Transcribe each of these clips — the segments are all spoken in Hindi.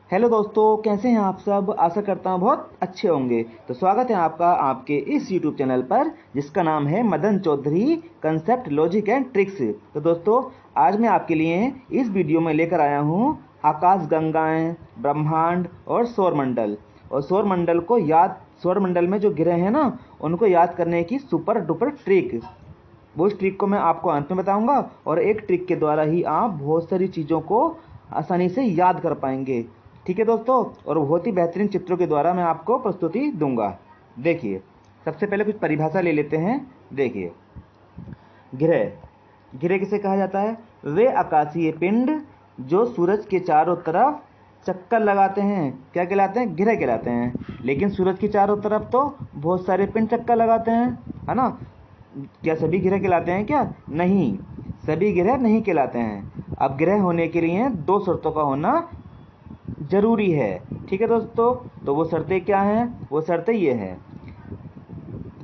हेलो दोस्तों, कैसे हैं आप सब। आशा करता हूँ बहुत अच्छे होंगे। तो स्वागत है आपका आपके इस यूट्यूब चैनल पर जिसका नाम है Madan Chaudhary concept logic and tricks. तो दोस्तों, आज मैं आपके लिए इस वीडियो में लेकर आया हूँ आकाश गंगाएं, ब्रह्मांड और सौरमंडल। और सौरमंडल में जो ग्रह हैं ना, उनको याद करने की सुपर डुपर ट्रिक। वो इस ट्रिक को मैं आपको अंत में बताऊंगा और एक ट्रिक के द्वारा ही आप बहुत सारी चीज़ों को आसानी से याद कर पाएंगे। ठीक है दोस्तों, और बहुत ही बेहतरीन चित्रों के द्वारा मैं आपको प्रस्तुति दूंगा। देखिए, सबसे पहले कुछ परिभाषा ले लेते हैं। देखिए, ग्रह ग्रह किसे कहा जाता है? वे आकाशीय पिंड जो सूरज के चारों तरफ चक्कर लगाते हैं, क्या कहलाते हैं? ग्रह कहलाते हैं। लेकिन सूरज के चारों तरफ तो बहुत सारे पिंड चक्कर लगाते हैं, है ना। क्या सभी ग्रह कहलाते हैं क्या? नहीं, सभी ग्रह नहीं कहलाते हैं। अब ग्रह होने के लिए दो शर्तों का होना जरूरी है। ठीक है दोस्तों, तो वो शर्तें क्या हैं? वो शर्तें ये है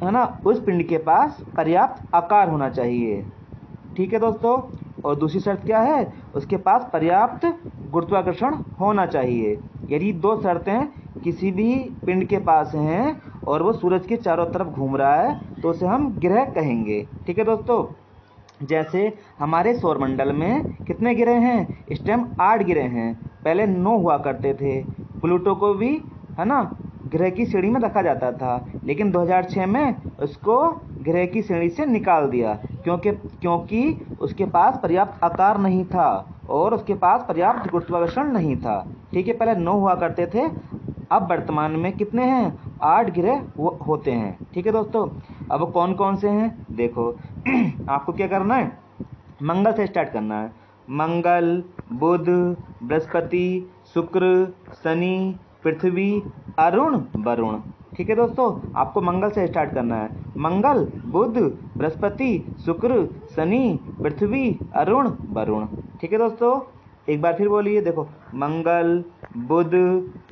ना, उस पिंड के पास पर्याप्त आकार होना चाहिए। ठीक है दोस्तों, और दूसरी शर्त क्या है? उसके पास पर्याप्त गुरुत्वाकर्षण होना चाहिए। यदि दो शर्तें किसी भी पिंड के पास हैं और वो सूरज के चारों तरफ घूम रहा है तो उसे हम ग्रह कहेंगे। ठीक है दोस्तों, जैसे हमारे सौरमंडल में कितने ग्रह हैं? इस टाइम 8 ग्रह हैं। पहले 9 हुआ करते थे। प्लूटो को भी, है ना, ग्रह की श्रेणी में रखा जाता था, लेकिन 2006 में उसको ग्रह की श्रेणी से निकाल दिया क्योंकि उसके पास पर्याप्त आकार नहीं था और उसके पास पर्याप्त गुरुत्वाकर्षण नहीं था। ठीक है, पहले 9 हुआ करते थे, अब वर्तमान में कितने हैं? 8 ग्रह होते हैं। ठीक है दोस्तों, अब कौन कौन से हैं देखो। आपको क्या करना है? मंगल से स्टार्ट करना है। मंगल, बुध, बृहस्पति, शुक्र, शनि, पृथ्वी, अरुण, वरुण। ठीक है दोस्तों, आपको मंगल से स्टार्ट करना है। मंगल, बुध, बृहस्पति, शुक्र, शनि, पृथ्वी, अरुण, वरुण। ठीक है दोस्तों, एक बार फिर बोलिए। देखो, मंगल, बुध,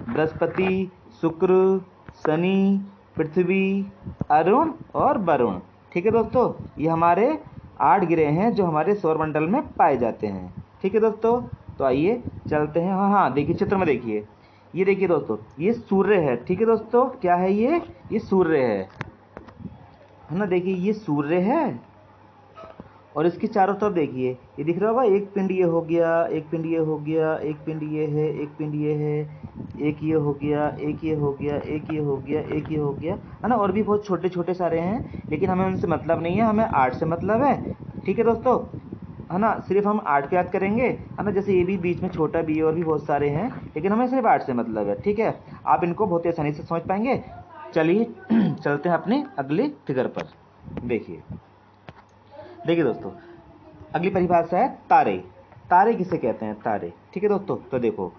बृहस्पति, शुक्र, शनि, पृथ्वी, अरुण और वरुण। ठीक है दोस्तों, ये हमारे 8 ग्रह हैं जो हमारे सौरमंडल में पाए जाते हैं। ठीक है दोस्तों, तो आइए चलते हैं। हाँ, देखिए चित्र में देखिए, ये देखिए दोस्तों, ये सूर्य है। ठीक है दोस्तों, क्या है ये सूर्य है ना। देखिए, ये सूर्य है और इसके चारों तरफ देखिए, ये दिख रहा होगा, एक पिंड ये हो गया, एक पिंड ये हो गया, एक पिंड ये है, एक पिंड ये है, एक ये हो गया, एक ये हो गया, एक ये हो गया, एक ये हो गया, है ना। और भी बहुत छोटे छोटे सारे हैं, लेकिन हमें उनसे मतलब नहीं है, हमें 8 से मतलब है। ठीक है दोस्तों, है ना, सिर्फ हम 8 को याद करेंगे, है ना। जैसे ये भी बीच में छोटा भी और भी बहुत सारे हैं, लेकिन हमें सिर्फ 8 से मतलब है। ठीक है, आप इनको बहुत ही आसानी से समझ पाएंगे। चलिए चलते हैं अपने अगले फिगर पर। देखिए देखिए दोस्तों, अगली परिभाषा है तारे। तारे किसे कहते हैं? तारे। ठीक है दोस्तों, तो देखो,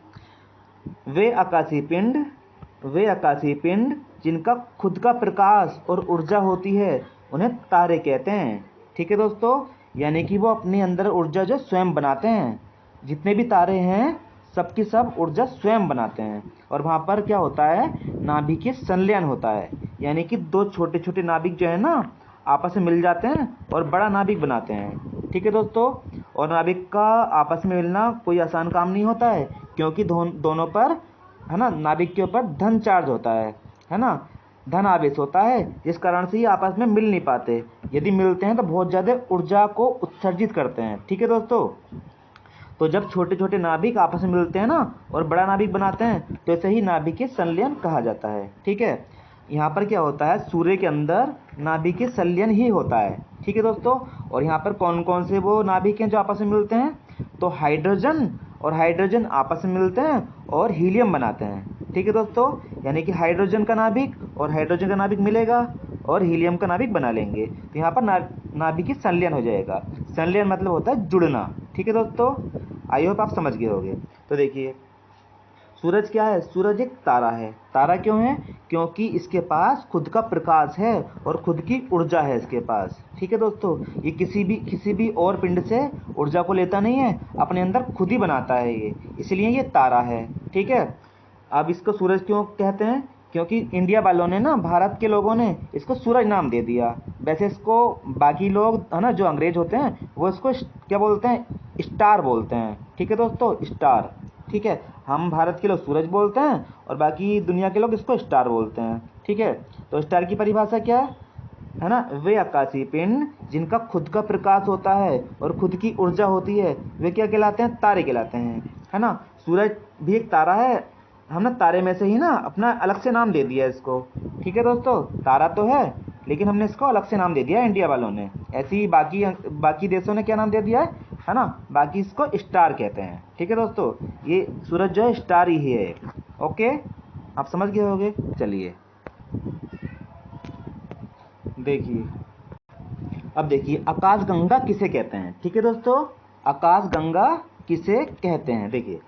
वे आकाशीय पिंड जिनका खुद का प्रकाश और ऊर्जा होती है, उन्हें तारे कहते हैं। ठीक है दोस्तों, यानी कि वो अपने अंदर ऊर्जा जो स्वयं बनाते हैं। जितने भी तारे हैं सबकी सब ऊर्जा स्वयं बनाते हैं। और वहाँ पर क्या होता है? नाभिकीय संलयन होता है, यानी कि दो छोटे छोटे नाभिक जो है ना, आपस में मिल जाते हैं और बड़ा नाभिक बनाते हैं। ठीक है दोस्तों, और नाभिक का आपस में मिलना कोई आसान काम नहीं होता है, क्योंकि दोनों पर, है ना, नाभिक के ऊपर धन चार्ज होता है ना, धन आवेश होता है, जिस कारण से ये आपस में मिल नहीं पाते। यदि मिलते हैं तो बहुत ज़्यादा ऊर्जा को उत्सर्जित करते हैं। ठीक है दोस्तों, तो जब छोटे छोटे नाभिक आपस में मिलते हैं ना और बड़ा नाभिक बनाते हैं, तो इसे ही नाभिकीय संलयन कहा जाता है। ठीक है, यहाँ पर क्या होता है? सूर्य के अंदर नाभिकीय संलयन ही होता है। ठीक है दोस्तों, और यहाँ पर कौन कौन से वो नाभिक हैं जो आपस में मिलते हैं? तो हाइड्रोजन और हाइड्रोजन आपस में मिलते हैं और हीलियम बनाते हैं। ठीक है दोस्तों, यानी कि हाइड्रोजन का नाभिक और हाइड्रोजन का नाभिक मिलेगा और हीलियम का नाभिक बना लेंगे, तो यहाँ पर नाभिकीय संलयन हो जाएगा। संलयन मतलब होता है जुड़ना। ठीक है दोस्तों, आई होप आप समझ गए होंगे। तो देखिए, सूरज क्या है? सूरज एक तारा है। तारा क्यों है? क्योंकि इसके पास खुद का प्रकाश है और खुद की ऊर्जा है इसके पास। ठीक है दोस्तों, ये किसी भी और पिंड से ऊर्जा को लेता नहीं है, अपने अंदर खुद ही बनाता है ये, इसलिए ये तारा है। ठीक है, अब इसको सूरज क्यों कहते हैं? क्योंकि इंडिया वालों ने ना, भारत के लोगों ने इसको सूरज नाम दे दिया। वैसे इसको बाकी लोग, है ना, जो अंग्रेज होते हैं, वो इसको क्या बोलते हैं? स्टार बोलते हैं। ठीक है दोस्तों, स्टार। ठीक है, हम भारत के लोग सूरज बोलते हैं और बाकी दुनिया के लोग इसको स्टार बोलते हैं। ठीक है, तो स्टार की परिभाषा क्या है ना, वे आकाशीय पिंड जिनका खुद का प्रकाश होता है और खुद की ऊर्जा होती है, वे क्या कहलाते हैं, तारे कहलाते हैं, है ना। सूरज भी एक तारा है, हमने तारे में से ही ना अपना अलग से नाम दे दिया इसको। ठीक है दोस्तों, तारा तो है लेकिन हमने इसको अलग से नाम दे दिया इंडिया वालों ने। ऐसे ही बाकी देशों ने क्या नाम दे दिया है ना, बाकी इसको स्टार कहते हैं। ठीक है दोस्तों, ये सूरज जो है स्टार ही है। ओके, आप समझ गए होंगे। चलिए देखिए, अब देखिए आकाशगंगा किसे कहते हैं। ठीक है दोस्तों, आकाशगंगा किसे कहते हैं, देखिए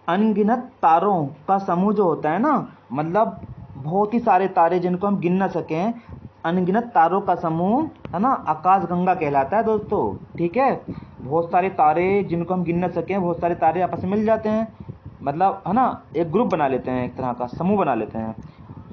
अनगिनत तारों का समूह जो होता है ना, मतलब बहुत ही सारे तारे जिनको हम गिन ना सकें, अनगिनत तारों का समूह है ना, आकाशगंगा कहलाता है दोस्तों। ठीक है, बहुत सारे तारे जिनको हम गिन ना सकें, बहुत सारे तारे आपस में मिल जाते हैं, मतलब है ना, एक ग्रुप बना लेते हैं, एक तरह का समूह बना लेते हैं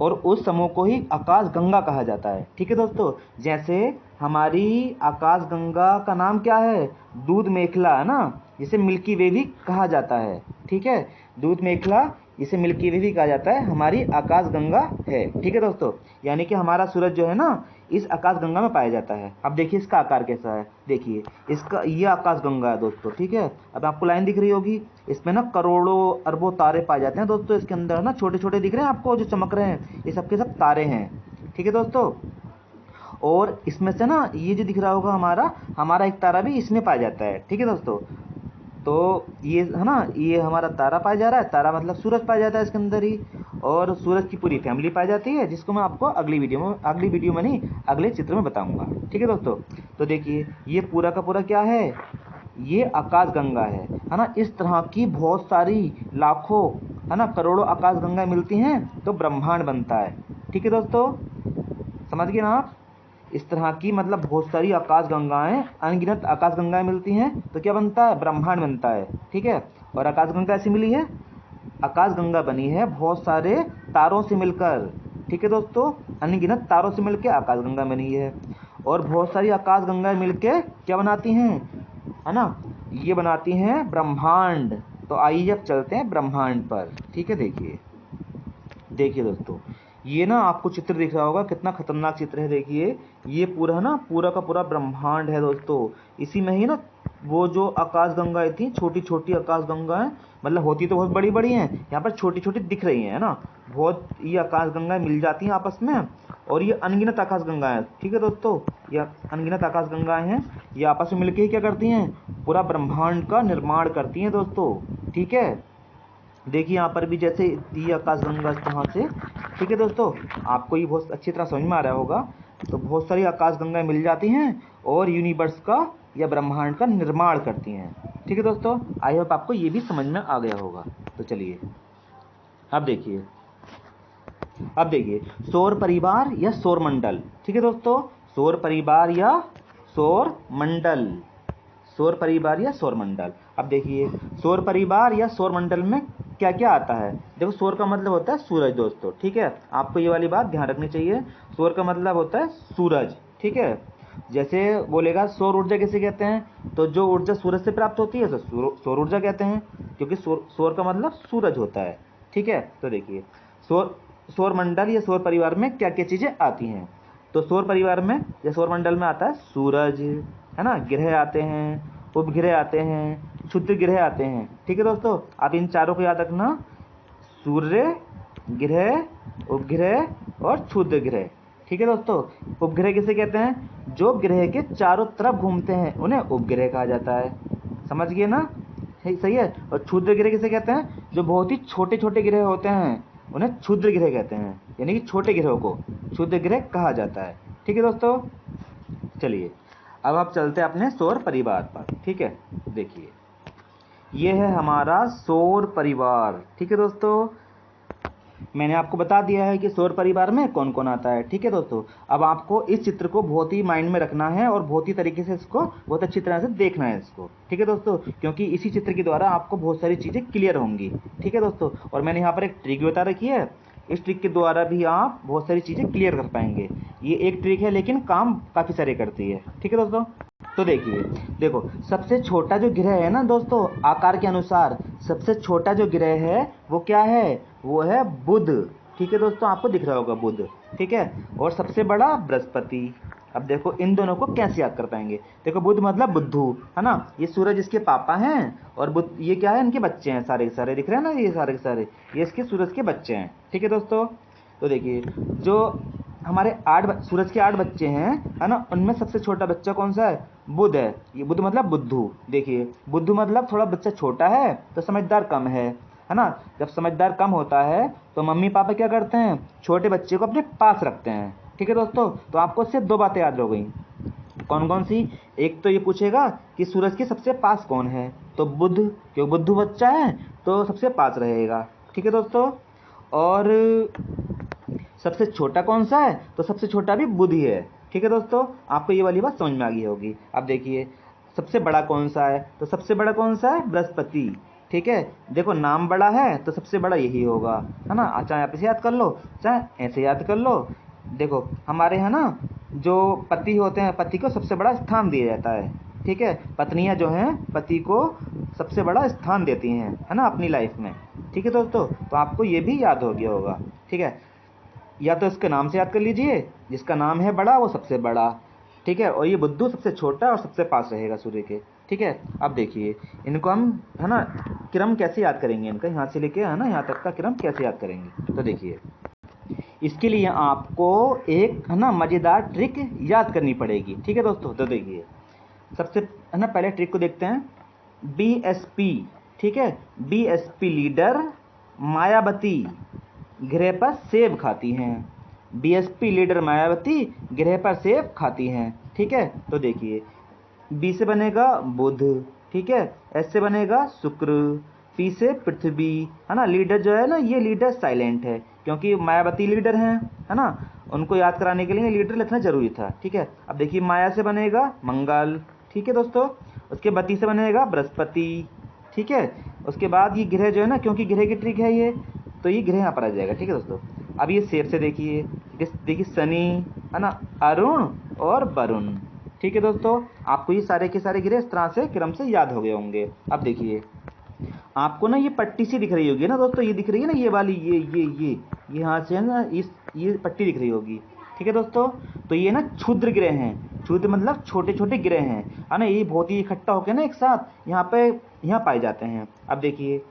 और उस समूह को ही आकाशगंगा कहा जाता है। ठीक है दोस्तों, जैसे हमारी आकाशगंगा का नाम क्या है, दूध मेखला, है ना, जिसे मिल्की वे भी कहा जाता है। ठीक है, दूध मेखला जिसे मिल्की वे भी कहा जाता है, हमारी आकाशगंगा है। ठीक है दोस्तों, यानी कि हमारा सूरज जो है ना इस आकाशगंगा में पाया जाता है। अब देखिए इसका आकार कैसा है, देखिए इसका, ये आकाशगंगा है दोस्तों। ठीक है, अब आपको लाइन दिख रही होगी, इसमें ना करोड़ों अरबों तारे पाए जाते हैं दोस्तों। इसके अंदर ना छोटे छोटे दिख रहे हैं आपको जो चमक रहे हैं, ये सबके सब तारे हैं। ठीक है दोस्तों, और इसमें से ना ये जो दिख रहा होगा हमारा एक तारा भी इसमें पाया जाता है। ठीक है दोस्तों, तो ये है ना, ये हमारा तारा पाया जा रहा है, तारा मतलब सूरज पाया जाता है इसके अंदर ही, और सूरज की पूरी फैमिली पाई जाती है, जिसको मैं आपको अगली वीडियो में नहीं, अगले चित्र में बताऊंगा। ठीक है दोस्तों, तो देखिए ये पूरा का पूरा क्या है, ये आकाशगंगा है ना। इस तरह की बहुत सारी लाखों है ना, करोड़ों आकाशगंगा मिलती हैं तो ब्रह्मांड बनता है। ठीक है दोस्तों, समझ गए ना आप। इस तरह की मतलब बहुत सारी आकाशगंगाएं, अनगिनत आकाशगंगाएं मिलती हैं तो क्या बनता है, ब्रह्मांड बनता है। ठीक है, और आकाशगंगा ऐसी मिली है, आकाशगंगा बनी है बहुत सारे तारों से मिलकर। ठीक है दोस्तों, अनगिनत तारों से मिलकर आकाशगंगा बनी है, और बहुत सारी आकाशगंगाएं मिलकर क्या बनाती हैं, है ना, ये बनाती हैं ब्रह्मांड। तो आइए अब चलते हैं ब्रह्मांड पर। ठीक है, देखिए दोस्तों, ये ना आपको चित्र दिख रहा होगा, कितना खतरनाक चित्र है। देखिए ये पूरा ना पूरा का पूरा ब्रह्मांड है दोस्तों। इसी में ही ना वो जो आकाशगंगाएं थी, छोटी छोटी आकाशगंगाएं, मतलब होती तो बहुत बड़ी बड़ी हैं, यहाँ पर छोटी छोटी दिख रही हैं, है ना, बहुत ये आकाशगंगाएं मिल जाती हैं आपस में, और ये अनगिनत आकाशगंगाएं। ठीक है दोस्तों, ये अनगिनत आकाशगंगाएं हैं, ये आपस में मिलकर ही क्या करती हैं, पूरा ब्रह्मांड का निर्माण करती हैं दोस्तों। ठीक है, देखिए यहाँ पर भी जैसे ये आकाशगंगा इस तरह से। ठीक है दोस्तों, आपको ये बहुत अच्छी तरह समझ में आ रहा होगा। तो बहुत सारी आकाशगंगाएं मिल जाती हैं और यूनिवर्स का या ब्रह्मांड का निर्माण करती हैं। ठीक है दोस्तों, आई होप आपको ये भी समझ में आ गया होगा। तो चलिए अब देखिए सौर परिवार या सौर मंडल। ठीक है दोस्तों, सौर परिवार या सौर मंडल, सौर परिवार या सौर मंडल। अब देखिए सौर परिवार या सौर मंडल में क्या क्या आता है। देखो, सौर का मतलब होता है सूरज दोस्तों। ठीक है, आपको ये वाली बात ध्यान रखनी चाहिए, सौर का मतलब होता है सूरज। ठीक है, जैसे बोलेगा सौर ऊर्जा किसे कहते हैं, तो जो ऊर्जा सूरज से प्राप्त होती है तो सौर ऊर्जा कहते हैं, क्योंकि सौर का मतलब सूरज होता है। ठीक है, तो देखिए सौर मंडल या सौर परिवार में क्या क्या चीज़ें आती हैं। तो सौर परिवार में या सौर मंडल में आता है सूरज, है ना, ग्रह आते हैं, उपग्रह आते हैं, क्षुद्र ग्रह आते हैं। ठीक है दोस्तों, आप इन चारों को याद रखना, सूर्य, ग्रह, उपग्रह और क्षुद्र ग्रह। ठीक है दोस्तों, उपग्रह किसे कहते हैं, जो ग्रह के चारों तरफ घूमते हैं उन्हें उपग्रह कहा जाता है। समझ गए ना, सही है। और क्षुद्र ग्रह किसे कहते हैं, जो बहुत ही छोटे छोटे ग्रह होते हैं उन्हें क्षुद्र ग्रह कहते हैं, यानी कि छोटे ग्रहों को क्षुद्र ग्रह कहा जाता है। ठीक है दोस्तों, चलिए अब आप चलते हैं अपने सौर परिवार पर। ठीक है, देखिए ये है हमारा सौर परिवार। ठीक है दोस्तों, मैंने आपको बता दिया है कि सौर परिवार में कौन कौन आता है। ठीक है दोस्तों, अब आपको इस चित्र को बहुत ही माइंड में रखना है और बहुत ही तरीके से इसको बहुत अच्छी तरह से देखना है इसको। ठीक है दोस्तों, क्योंकि इसी चित्र के द्वारा आपको बहुत सारी चीज़ें क्लियर होंगी। ठीक है दोस्तों, और मैंने यहाँ पर एक ट्रिक बता रखी है, इस ट्रिक के द्वारा भी आप बहुत सारी चीज़ें क्लियर कर पाएंगे। ये एक ट्रिक है लेकिन काम काफ़ी सारे करती है। ठीक है दोस्तों, तो देखिए, देखो सबसे छोटा जो ग्रह है ना दोस्तों, आकार के अनुसार सबसे छोटा जो ग्रह है वो क्या है, वो है बुध। ठीक है दोस्तों, आपको दिख रहा होगा बुध। ठीक है, और सबसे बड़ा बृहस्पति। अब देखो इन दोनों को कैसे याद कर पाएंगे। देखो बुध मतलब बुद्धू, है ना, ये सूरज इसके पापा हैं, और बुध ये क्या है, इनके बच्चे हैं। सारे के सारे दिख रहे हैं ना, ये सारे के सारे ये इसके सूरज के बच्चे हैं। ठीक है दोस्तों, तो देखिए जो हमारे सूरज के 8 बच्चे हैं, है ना, उनमें सबसे छोटा बच्चा कौन सा है, बुध है। ये बुध मतलब बुद्धू। देखिए बुद्धू मतलब थोड़ा बच्चा छोटा है तो समझदार कम है ना। जब समझदार कम होता है तो मम्मी पापा क्या करते हैं, छोटे बच्चे को अपने पास रखते हैं। ठीक है दोस्तों, तो आपको इससे 2 बातें याद हो गई। कौन कौन सी, एक तो ये पूछेगा कि सूरज के सबसे पास कौन है, तो बुध, क्यों बुद्धू बच्चा है तो सबसे पास रहेगा। ठीक है दोस्तों, और सबसे छोटा कौन सा है, तो सबसे छोटा भी बुध ही है। ठीक है दोस्तों, आपको ये वाली बात समझ में आ गई होगी। अब देखिए सबसे बड़ा कौन सा है, तो सबसे बड़ा कौन सा है, बृहस्पति। ठीक है, देखो नाम बड़ा है तो सबसे बड़ा यही होगा, है ना। चाहे आप इसे याद कर लो चाहे ऐसे याद कर लो। देखो हमारे यहाँ ना जो पति होते हैं, पति को सबसे बड़ा स्थान दिया जाता है। ठीक है, पत्नियां जो हैं पति को सबसे बड़ा स्थान देती हैं, है ना, अपनी लाइफ में। ठीक है दोस्तों, तो आपको ये भी याद हो गया होगा। ठीक है, या तो इसके नाम से याद कर लीजिए, जिसका नाम है बड़ा वो सबसे बड़ा। ठीक है, और ये बुद्धू सबसे छोटा और सबसे पास रहेगा सूर्य के। ठीक है, अब देखिए इनको हम, है ना, क्रम कैसे याद करेंगे, इनका यहाँ से लेके, है ना, यहाँ तक का क्रम कैसे याद करेंगे। तो देखिए इसके लिए आपको एक, है ना, मज़ेदार ट्रिक याद करनी पड़ेगी। ठीक है दोस्तों, तो देखिए सबसे, है ना, पहले ट्रिक को देखते हैं। BSP, ठीक है, BSP लीडर मायावती ग्रह पर सेब खाती हैं। BSP लीडर मायावती ग्रह पर सेब खाती हैं। ठीक है, तो देखिए बी से बनेगा बुध, ठीक है, एस से बनेगा शुक्र, पी से पृथ्वी, है ना। लीडर जो है ना, ये लीडर साइलेंट है क्योंकि मायावती लीडर हैं, है ना, उनको याद कराने के लिए लीडर लिखना जरूरी था। ठीक है, अब देखिए माया से बनेगा मंगल, ठीक है दोस्तों, उसके बती से बनेगा बृहस्पति। ठीक है, उसके बाद ये ग्रह जो है ना, क्योंकि ग्रह की ट्रिक है ये, तो ये ग्रह यहाँ पर आ जाएगा। ठीक है दोस्तों, अब ये सेब से देखिए, देखिए शनि, है ना, अरुण और वरुण। ठीक है दोस्तों, आपको ये सारे के सारे ग्रह इस तरह से क्रम से याद हो गए होंगे। अब देखिए आपको ना ये पट्टी सी दिख रही होगी ना दोस्तों, ये दिख रही है ना, ये वाली, ये यहाँ से है ना, ये पट्टी दिख रही होगी। ठीक है दोस्तों, तो ये ना क्षुद्र ग्रह हैं। क्षुद्र मतलब छोटे छोटे ग्रह हैं, है ना, ये बहुत ही इकट्ठा होकर ना एक साथ यहाँ पाए जाते हैं। अब देखिए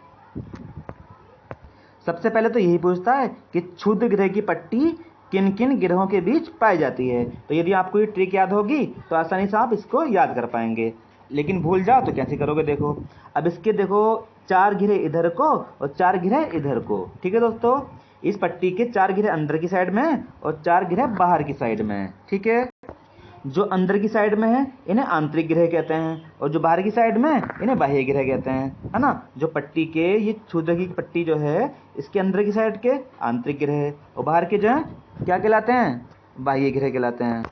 सबसे पहले तो यही पूछता है कि क्षुद्र ग्रह की पट्टी किन किन ग्रहों के बीच पाई जाती है। तो यदि आपको ये ट्रिक याद होगी तो आसानी से आप इसको याद कर पाएंगे, लेकिन भूल जाओ तो कैसे करोगे। देखो अब इसके, देखो 4 ग्रह इधर को और 4 ग्रह इधर को। ठीक है दोस्तों, इस पट्टी के 4 ग्रह अंदर की साइड में और 4 ग्रह बाहर की साइड में। ठीक है, जो अंदर की साइड में है इन्हें आंतरिक ग्रह कहते हैं, और जो बाहर की साइड में इन्हें बाह्य ग्रह कहते हैं, है ना। जो पट्टी के, ये क्षुद्र की पट्टी जो है, इसके अंदर की साइड के आंतरिक ग्रह और बाहर के जो है क्या कहलाते हैं, बाह्य ग्रह कहलाते हैं।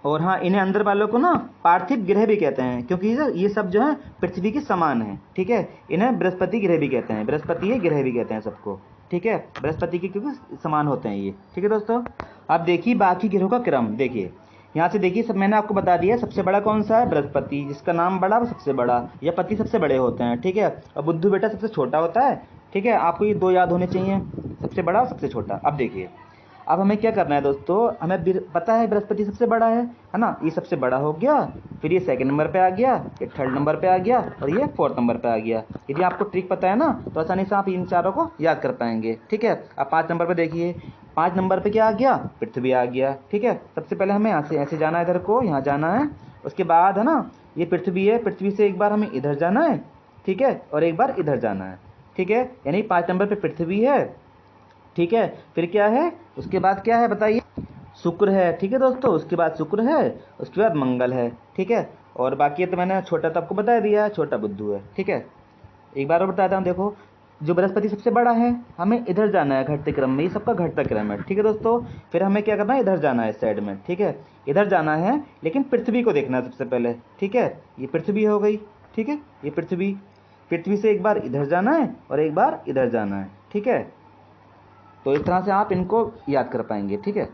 और हाँ, इन्हें अंदर वालों को ना पार्थिव ग्रह भी कहते हैं, क्योंकि ये सब जो है पृथ्वी के समान है। ठीक है, इन्हें बृहस्पति ग्रह भी कहते हैं, बृहस्पति ग्रह भी कहते हैं सबको। ठीक है, बृहस्पति के क्योंकि समान होते हैं ये। ठीक है दोस्तों, अब देखिए बाकी ग्रहों का क्रम। देखिए यहाँ से देखिए, सब मैंने आपको बता दिया, सबसे बड़ा कौन सा है, बृहस्पति, जिसका नाम बड़ा वो सबसे बड़ा, या पति सबसे बड़े होते हैं। ठीक है, और बुद्धू बेटा सबसे छोटा होता है। ठीक है, आपको ये 2 याद होने चाहिए, सबसे बड़ा सबसे छोटा। अब देखिए अब हमें क्या करना है दोस्तों, हमें पता है बृहस्पति सबसे बड़ा है ना, ये सबसे बड़ा हो गया, फिर ये 2nd नंबर पे आ गया, ये 3rd नंबर पे आ गया, और ये 4th नंबर पे आ गया। यदि आपको ट्रिक पता है ना तो आसानी से आप इन चारों को याद कर पाएंगे। ठीक है, अब 5 नंबर पे देखिए, 5 नंबर पे क्या आ गया, पृथ्वी आ गया। ठीक है, सबसे पहले हमें यहाँ से ऐसे जाना है, इधर को यहाँ जाना है, उसके बाद है ना ये पृथ्वी है, पृथ्वी से एक बार हमें इधर जाना है। ठीक है, और एक बार इधर जाना है। ठीक है, यानी 5 नंबर पे पृथ्वी है। ठीक है, फिर क्या है, उसके बाद क्या है बताइए, शुक्र है। ठीक है दोस्तों, उसके बाद शुक्र है, उसके बाद मंगल है। ठीक है, और बाकी तो मैंने छोटा तो आपको बता दिया, छोटा बुद्धू है। ठीक है, एक बार और बताता हूँ। देखो जो बृहस्पति सबसे बड़ा है, हमें इधर जाना है घटते क्रम में, ये सबका घटता क्रम है। ठीक है दोस्तों, फिर हमें क्या करना है, इधर जाना है इस साइड में। ठीक है, इधर जाना है, लेकिन पृथ्वी को देखना है सबसे पहले। ठीक है, ये पृथ्वी हो गई। ठीक है, ये पृथ्वी से एक बार इधर जाना है और एक बार इधर जाना है। ठीक है, तो इस तरह से आप इनको याद कर पाएंगे। ठीक है,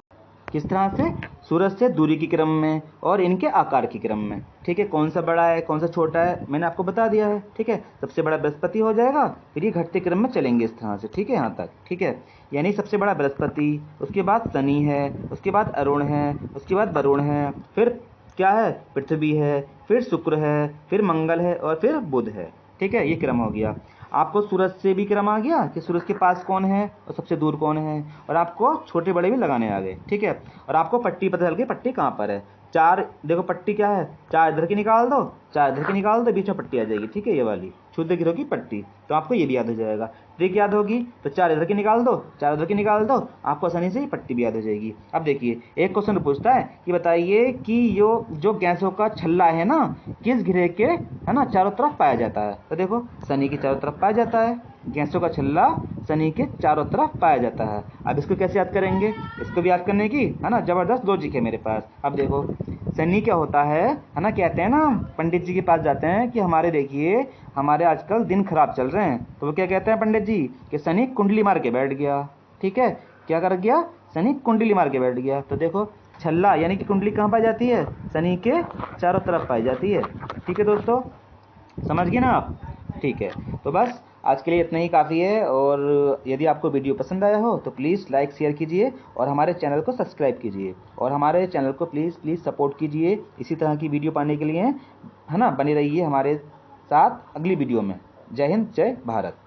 किस तरह से? सूरज से दूरी के क्रम में और इनके आकार के क्रम में। ठीक है, कौन सा बड़ा है कौन सा छोटा है मैंने आपको बता दिया है। ठीक है, सबसे बड़ा बृहस्पति हो जाएगा, फिर ये घटते क्रम में चलेंगे इस तरह से। ठीक है, यहाँ तक। ठीक है, यानी सबसे बड़ा बृहस्पति, उसके बाद शनि है, उसके बाद अरुण है, उसके बाद वरुण है, फिर क्या है? पृथ्वी है, फिर शुक्र है, फिर मंगल है और फिर बुध है। ठीक है, ये क्रम हो गया। आपको सूरज से भी क्रम आ गया कि सूरज के पास कौन है और सबसे दूर कौन है, और आपको छोटे बड़े भी लगाने आ गए। ठीक है, और आपको पट्टी पता चल गई, पट्टी कहाँ पर है। चार देखो पट्टी क्या है, चार इधर की निकाल दो, चार इधर की निकाल दो, बीच में पट्टी आ जाएगी। ठीक है, ये वाली क्षुद्र गिरोह की पट्टी, तो आपको ये भी याद हो जाएगा। ट्रिक याद होगी तो चार इधर की निकाल दो, चार उधर की निकाल दो, आपको आसानी से ही पट्टी भी याद हो जाएगी। अब देखिए, एक क्वेश्चन पूछता है कि बताइए कि जो गैसों का छल्ला है ना, किस घेरे के है ना चारों तरफ पाया जाता है। तो देखो, शनि के चारों तरफ पाया जाता है, गैसों का छल्ला शनि के चारों तरफ पाया जाता है। अब इसको कैसे याद करेंगे? इसको भी याद करने की है ना जबरदस्त लॉजिक है मेरे पास। अब देखो, शनि क्या होता है ना, कहते हैं ना, पंडित जी के पास जाते हैं कि हमारे देखिए हमारे आजकल दिन खराब चल रहे हैं, तो वो क्या कहते हैं पंडित जी कि शनि कुंडली मार के बैठ गया। ठीक है, क्या कर गया? शनि कुंडली मार के बैठ गया। तो देखो, छल्ला यानी कि कुंडली कहाँ पाई जाती है? शनि के चारों तरफ पाई जाती है। ठीक है दोस्तों, समझ गए ना आप? ठीक है, तो बस आज के लिए इतना ही काफ़ी है। और यदि आपको वीडियो पसंद आया हो तो प्लीज़ लाइक शेयर कीजिए और हमारे चैनल को सब्सक्राइब कीजिए, और हमारे चैनल को प्लीज़ सपोर्ट कीजिए इसी तरह की वीडियो पाने के लिए, है ना। बने रहिए हमारे साथ अगली वीडियो में। जय हिंद, जय भारत।